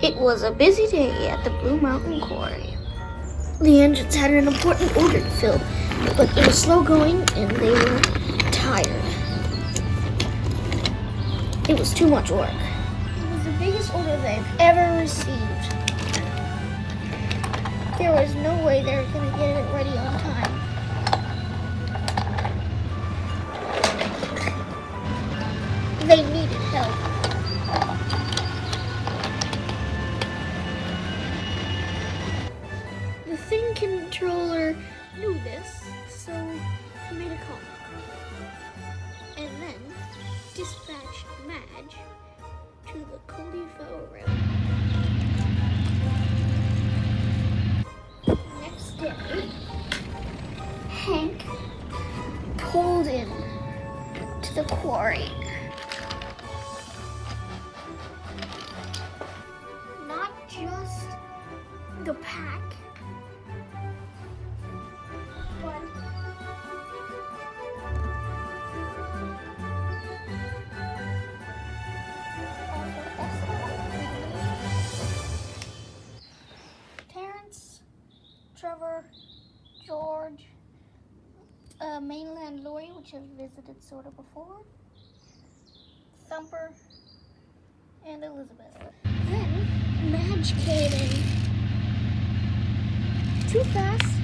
It was a busy day at the Blue Mountain Quarry. The engines had an important order to fill, but it was slow going and they were tired. It was too much work. It was the biggest order they've ever received. There was no way they were going to get it ready on time. They needed help. The thing controller knew this, so he made a call. And then dispatched Madge to the Cauliflower Rail. Next day, Hank pulled in to the quarry. Not just the pack, but Terrence, Trevor, George, Mainland Lori, which I've visited sort of before, Thumper, and Elizabeth. Then Madge came in too fast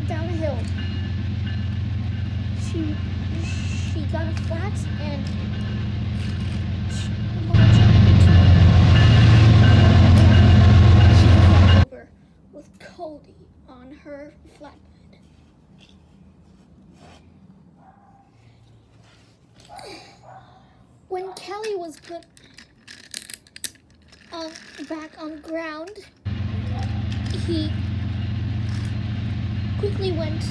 down a hill. She got a flat and she fell over with Cody on her flatbed. When Kelly was put back on ground, he quickly went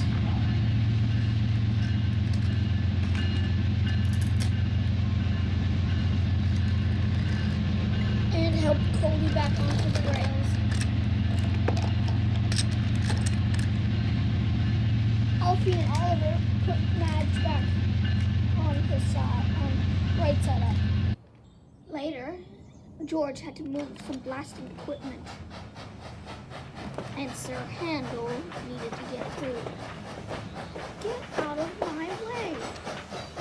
and helped Cody back onto the rails. Alfie and Oliver put Madge back on his side, on right side up. Later, George had to move some blasting equipment, and Sir Handel needed to get through. Get out of my way!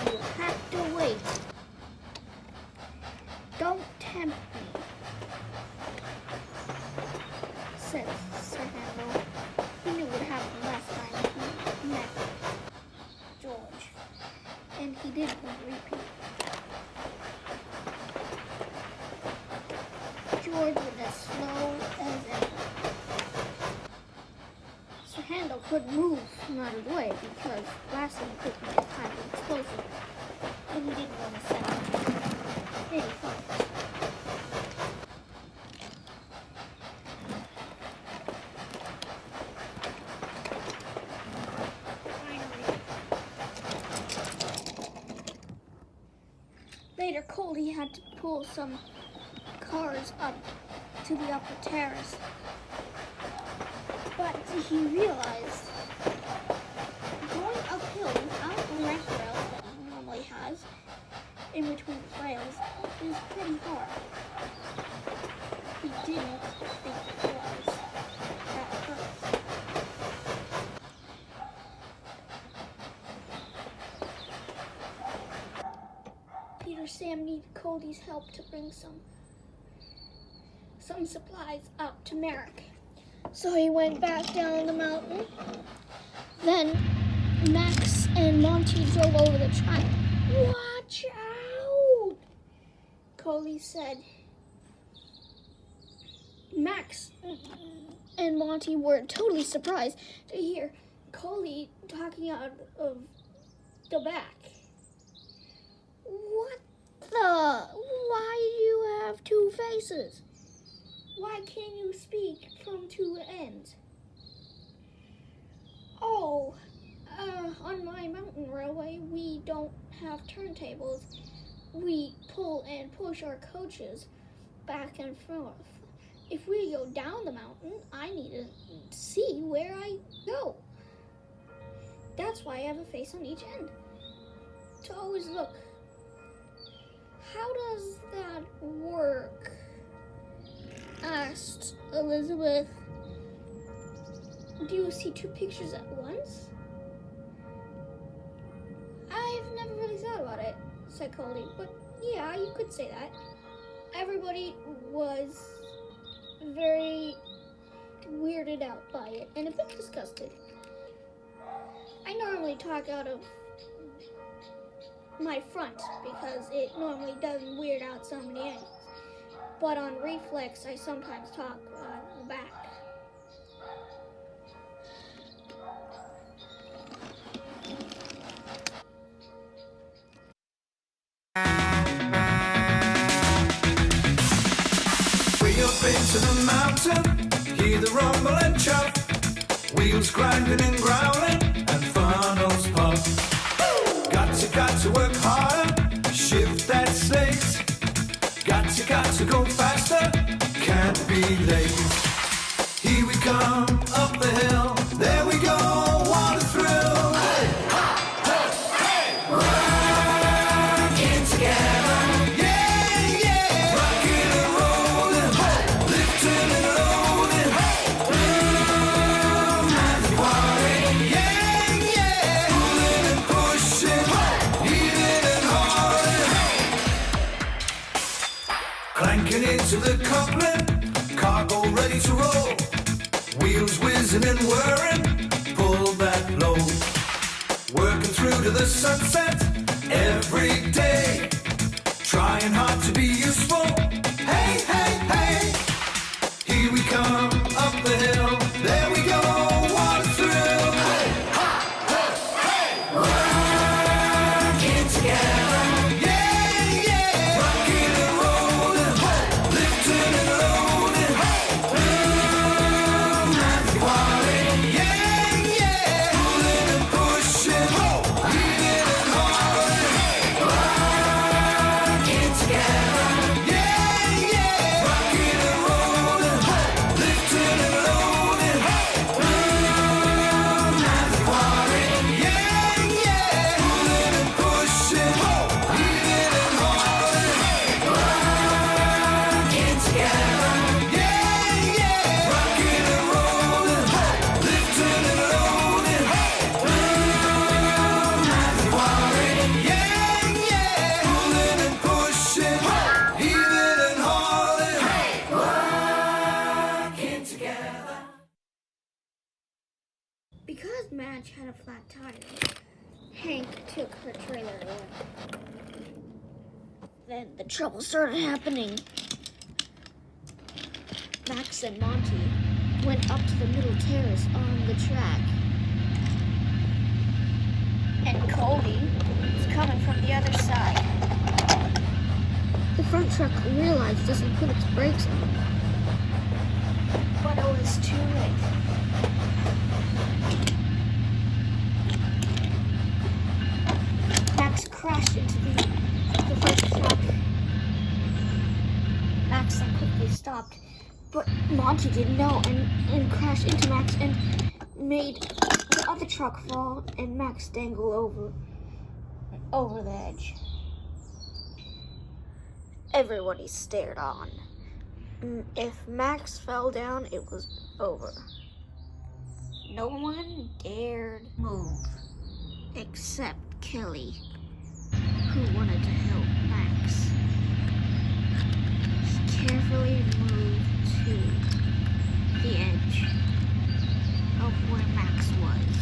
You have to wait. Don't tempt me, said Sir Handel. He knew what happened last time he met George, and he didn't want to repeat. George was as slow as ever. Sir Handel couldn't move from out of the way because blasting equipment is highly explosive, and he didn't want to set off any fires. Later, Cody had to pull some cars up to the upper terrace, but he realized going uphill without the ramp rails that he normally has in between the rails is pretty hard. He didn't think it was at first. Peter Sam needed Cody's help to bring some supplies up to Merrick. So he went back down the mountain. Then Max and Monty drove over the track. Watch out! Coley said. Max and Monty were totally surprised to hear Coley talking out of the back. What the? Why do you have two faces? Why can't you speak from two ends? Oh, on my mountain railway, we don't have turntables. We pull and push our coaches back and forth. If we go down the mountain, I need to see where I go. That's why I have a face on each end, to always look. How does that work? asked Elizabeth, "Do you see two pictures at once?" "I've never really thought about it," said Cody, "but yeah, you could say that." Everybody was very weirded out by it and a bit disgusted. I normally talk out of my front because it normally doesn't weird out so many ends. But on reflex, I sometimes talk the back. Way up into the mountain, hear the rumble and chop, wheels grinding and growling, and funnels pop. Got to work harder, shift that slate. Got to go faster, can't be late. Here we come, up the hill, there we go, what a thrill. Hey, ha, hey, hey. Working together, yeah, yeah. Rocking and rolling, hey. Lifting and loading, hey. And party, yeah, yeah. Pulling and pushing, hey. Heaving and hauling, hey. Clanking into the coupling, cargo ready to roll. Wheels whizzing and whirring, pull that load. Working through to the sunset every day. Trying hard to be useful, hey, hey, hey. Here we come, up the hill, there we go, what a thrill. Hey, ha, hey, hey. Working together, yeah, yeah. Rocking and rolling, hey. Lifting and loading, hey. And party, yeah, yeah. Pulling and pushing, hey. Heaving and hauling, hey. Working together, yeah, yeah. Rocking and rolling, hey. Lifting and loading, hey. And party, yeah, yeah. Pulling and pushing, hey. Heaving and hauling, hey. Working together, yeah, yeah. Rocking and rolling, hey. Lifting and loading, hey. And party, yeah, yeah. Pulling and pushing, hey. Heaving and hauling, hey. Working together. Because Madge had a flat tire, Hank took her trailer away. Then the trouble started happening. Max and Monty went up to the middle terrace on the track. And Cody was coming from the other side. The front truck realized this and put its brakes on. But it was too late. Max crashed into the first truck. Max then quickly stopped, but Monty didn't know and crashed into Max and made the other truck fall and Max dangle over the edge. Everybody stared on. If Max fell down, it was over. No one dared move except Kelly, who wanted to help Max. She carefully moved to the edge of where Max was.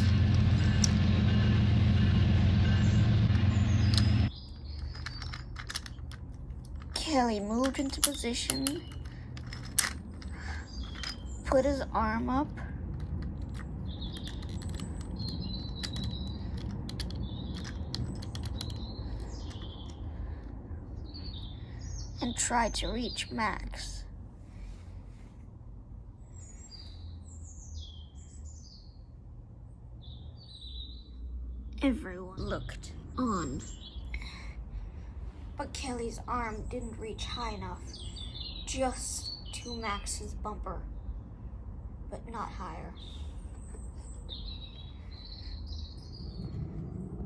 Kelly moved into position, put his arm up, and tried to reach Max. Everyone looked on. But Kelly's arm didn't reach high enough, just to Max's bumper, but not higher.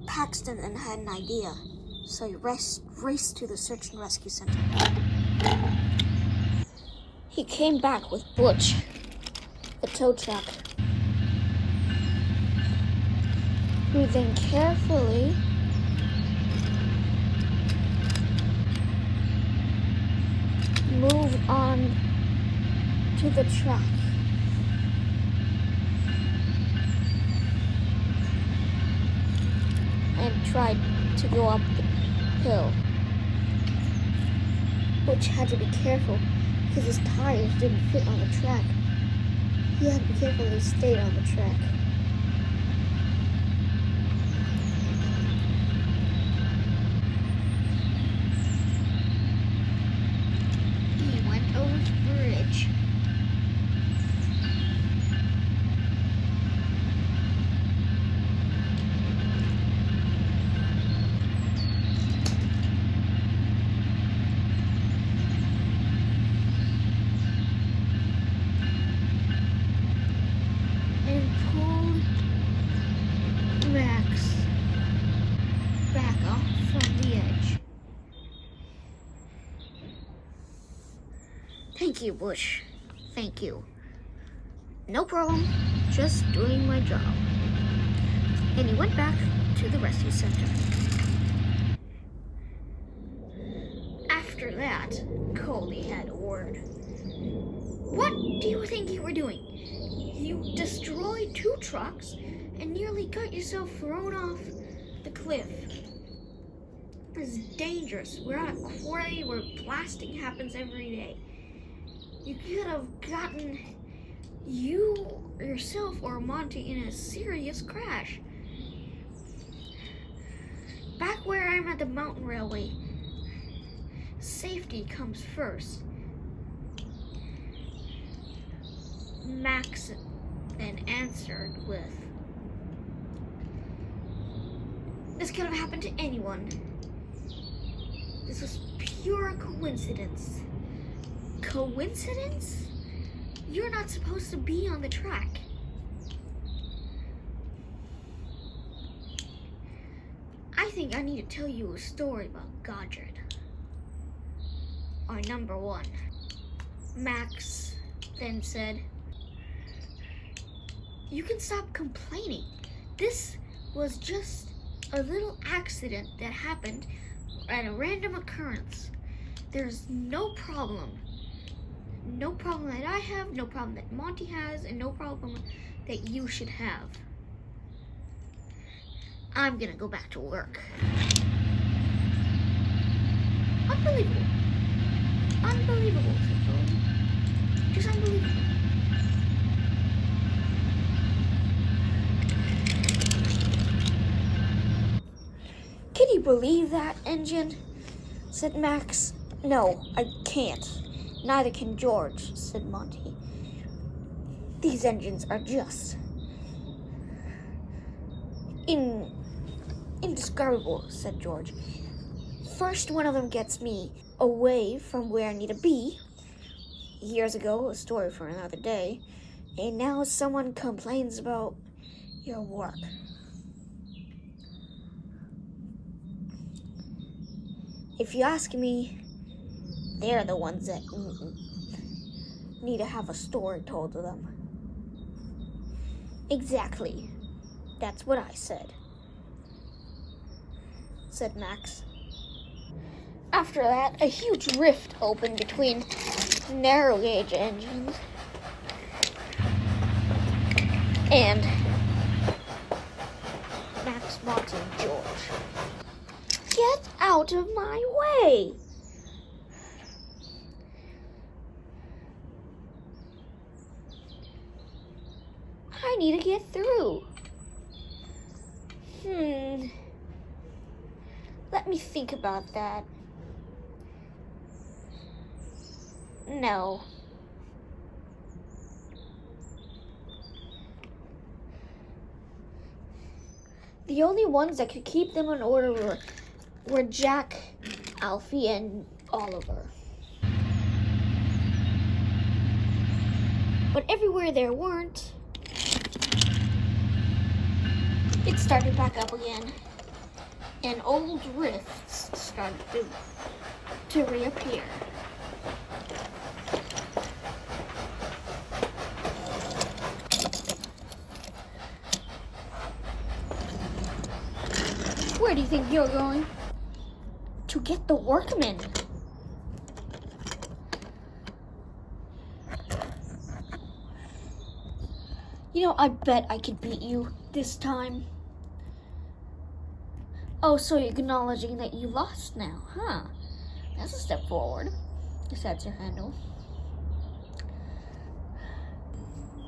Paxton then had an idea, so he raced to the search and rescue center. He came back with Butch, the tow truck, who then carefully moved on to the truck and tried to go up the hill. Butch had to be careful because his tires didn't fit on the track. He had to be careful he stayed on the track. He went over the bridge. And pulled Max back off from the edge. Thank you, Bush. Thank you. No problem. Just doing my job. And he went back to the rescue center. After that, Colby had a word. What do you think you were doing? You destroyed 2 trucks and nearly got yourself thrown off the cliff. It's dangerous. We're at a quarry where blasting happens every day. You could have gotten you yourself or Monty in a serious crash. Back where I'm at the mountain railway, safety comes first. Max then answered with, "This could have happened to anyone. This was pure coincidence." Coincidence? You're not supposed to be on the track. I think I need to tell you a story about Godred, our number 1. Max then said, "You can stop complaining. This was just a little accident that happened at a random occurrence. There's no problem. No problem that I have, no problem that Monty has, and no problem that you should have. I'm gonna go back to work." Unbelievable. Unbelievable, said Colby. Just unbelievable. "Can you believe that, engine?" said Max. "No, I can't. Neither can George," said Monty. "These engines are just indescribable," said George. "First one of them gets me away from where I need to be. Years ago, a story for another day. And now someone complains about your work. If you ask me, they're the ones that need to have a story told to them." "Exactly. That's what I said," said Max. After that, a huge rift opened between narrow gauge engines and Max, Monty, and George. "Get out of my way!" "I need to get through." Let me think about that. No. The only ones that could keep them in order were Jack, Alfie, and Oliver. But everywhere there weren't, it started back up again, and old rifts started to reappear. think you're going? To get the workmen. You know, I bet I could beat you this time. Oh, so you're acknowledging that you lost now, huh? That's a step forward. If that's your handle.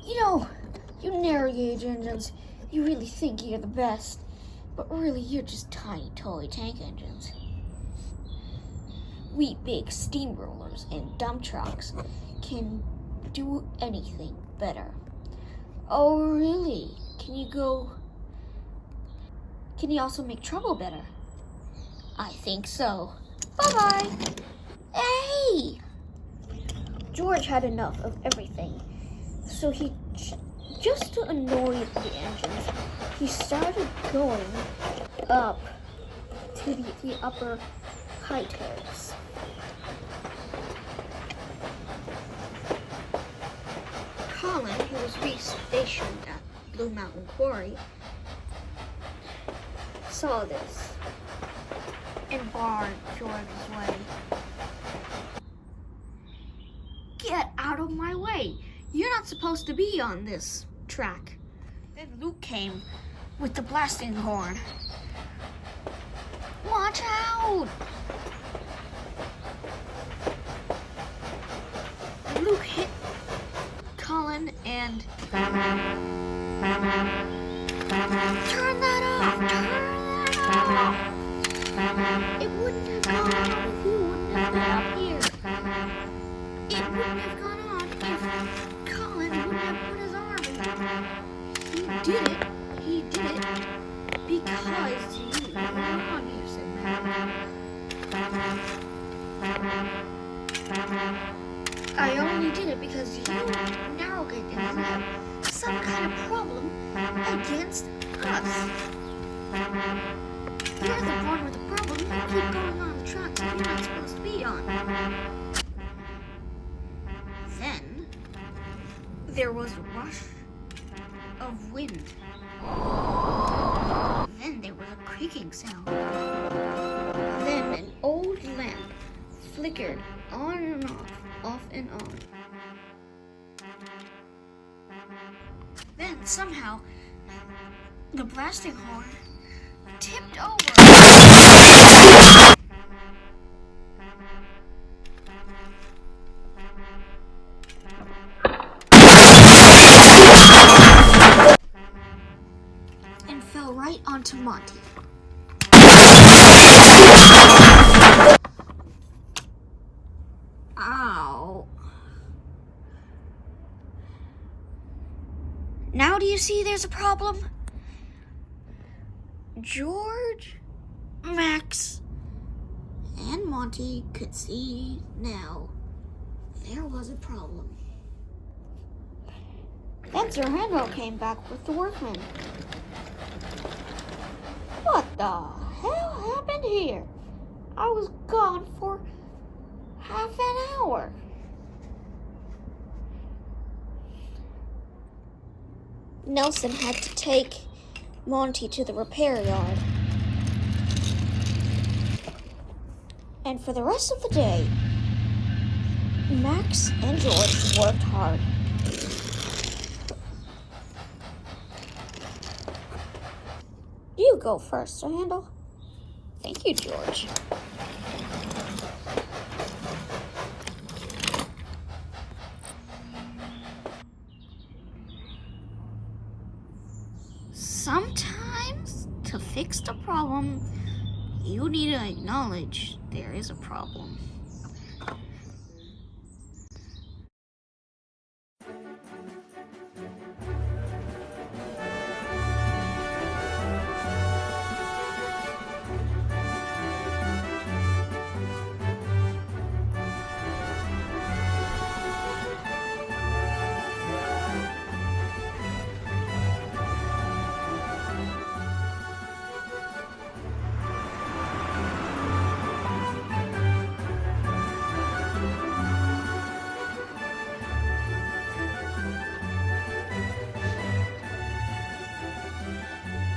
You know, you narrow gauge engines, you really think you're the best, but really you're just tiny toy tank engines. We big steamrollers and dump trucks can do anything better. Oh, really? Can you also make trouble better? I think so. Bye-bye. Hey! George had enough of everything, so he, just to annoy the engines, he started going up to the upper high terrace. Colin, who was re-stationed at Blue Mountain Quarry, saw this and barred George's way. Get out of my way! You're not supposed to be on this track. Then Luke came with the blasting horn. Watch out! Luke hit Colin and turn that off! Turn that off! It wouldn't have gone on if you wouldn't have been up here. It wouldn't have gone on if Colin wouldn't have put his arm in. He did it because you were on here, said Matt. I only did it because you narrowgate didn't have some kind of problem against us. You're the one with the problem. You keep going on the track that you're not supposed to be on. Then there was a rush of wind. Then there was a creaking sound. Then an old lamp flickered on and off and on. Then somehow the blasting horn tipped over. And fell right onto Monty. Ow. Now do you see there's a problem? George, Max, and Monty could see now there was a problem. Then Sir Handel came back with the workmen. What the hell happened here? I was gone for half an hour. Nelson had to take Monty to the repair yard. And for the rest of the day, Max and George worked hard. You go first, Sir Handel. Thank you, George. Sometimes, to fix the problem, you need to acknowledge there is a problem.